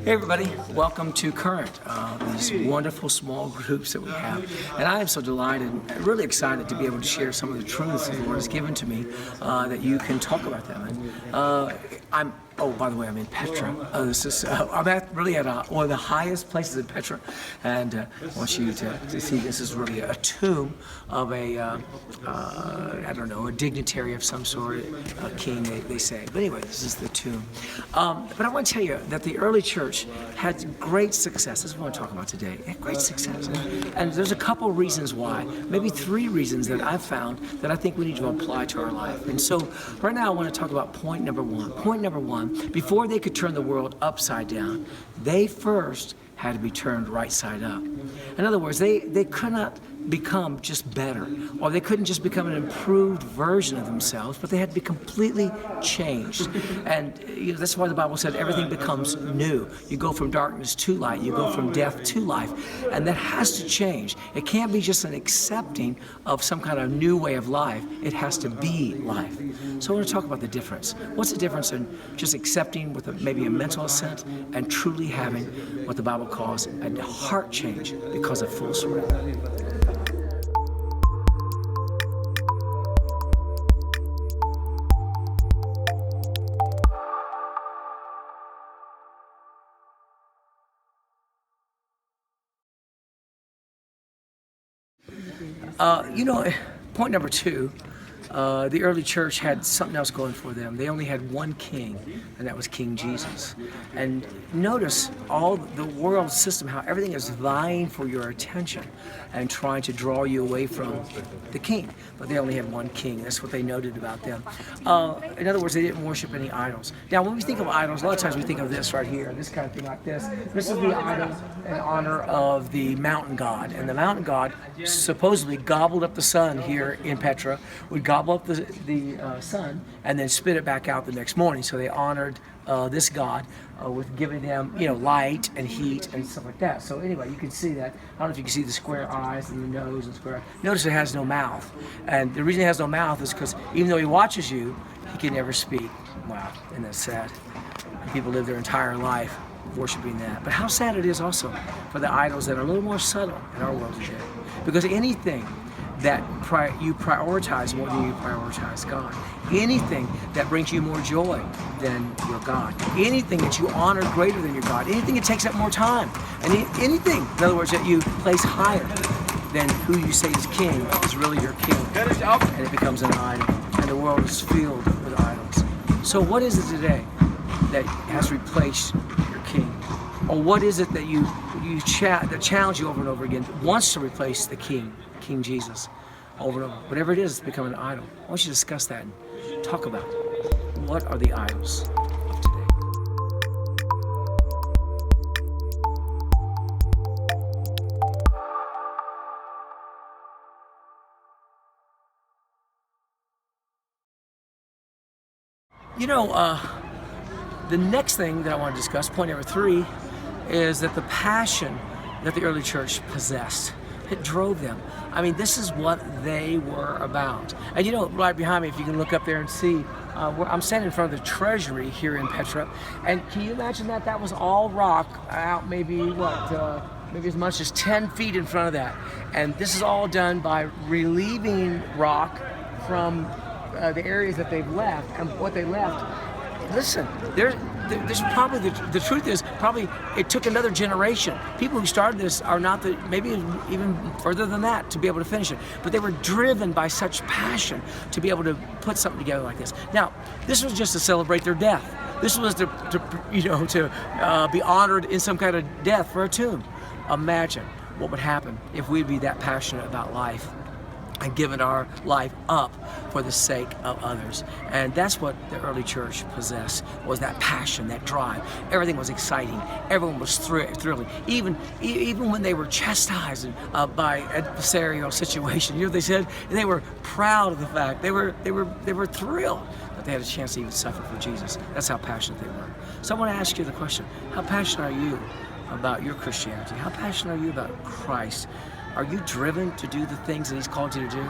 Hey everybody, welcome to Current, these wonderful small groups that we have. And I am so delighted and really excited to be able to share some of the truths that the Lord has given to me that you can talk about them. And by the way, I'm in Petra. I'm really at one of the highest places in Petra, and I want you to see this is really a tomb of a dignitary of some sort, a king, they say. But anyway, this is the tomb. But I want to tell you that the early church had great success. This is what I want to talk about today. They had great success. And there's a couple reasons why, maybe three reasons that I've found that I think we need to apply to our life. And so right now I want to talk about point number one. Point number one, before they could turn the world upside down, they first had to be turned right side up. In other words, they could not become just better, or they couldn't just become an improved version of themselves, but they had to be completely changed. And that's why the Bible said everything becomes new. You go from darkness to light, you go from death to life, and that has to change. It can't be just an accepting of some kind of new way of life. It has to be life. So I want to talk about the difference. What's the difference in just accepting with maybe a mental assent and truly having what the Bible calls a heart change because of full surrender? Point number two, the early church had something else going for them. They only had one king, and that was King Jesus. And notice all the world system, how everything is vying for your attention and trying to draw you away from the king. But they only had one king. That's what they noted about them. In other words, they didn't worship any idols. Now, when we think of idols, a lot of times we think of this right here, this kind of thing like this. This is the idol in honor of the mountain god. And the mountain god supposedly gobbled up the sun here in Petra, would gobble up the sun and then spit it back out the next morning. So they honored this god with giving them, light and heat and stuff like that. So anyway, you can see that. I don't know if you can see the square eyes and the nose and square. Notice it has no mouth. And the reason it has no mouth is because even though he watches you, he can never speak. Wow, isn't that sad? People live their entire life worshiping that. But how sad it is also for the idols that are a little more subtle in our world today. Because anything that you prioritize more than you prioritize God. Anything that brings you more joy than your God. Anything that you honor greater than your God. Anything that takes up more time. And anything, in other words, that you place higher than who you say is king is really your king. And it becomes an idol. And the world is filled with idols. So what is it today that has replaced your king? Or what is it that that challenge you over and over again, wants to replace the king? King Jesus, over and over. Whatever it is, it's become an idol. I want you to discuss that and talk about it. What are the idols of today? The next thing that I want to discuss, point number three, is that the passion that the early church possessed, it drove them. I mean, this is what they were about. And right behind me, if you can look up there and see, I'm standing in front of the treasury here in Petra. And can you imagine that? That was all rock out maybe as much as 10 feet in front of that. And this is all done by relieving rock from the areas that they've left. And what they left, listen, there's probably, the truth is, probably it took another generation. People who started this are not maybe even further than that to be able to finish it. But they were driven by such passion to be able to put something together like this. Now, this was just to celebrate their death. This was to be honored in some kind of death for a tomb. Imagine what would happen if we'd be that passionate about life and given our life up for the sake of others. And that's what the early church possessed, was that passion, that drive. Everything was exciting. Everyone was thrilling. Even when they were chastised by adversarial situation, they said they were proud of the fact. They were thrilled that they had a chance to even suffer for Jesus. That's how passionate they were. So I want to ask you the question, how passionate are you about your Christianity? How passionate are you about Christ? Are you driven to do the things that He's called you to do?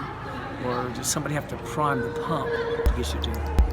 Or does somebody have to prime the pump to get you to do it?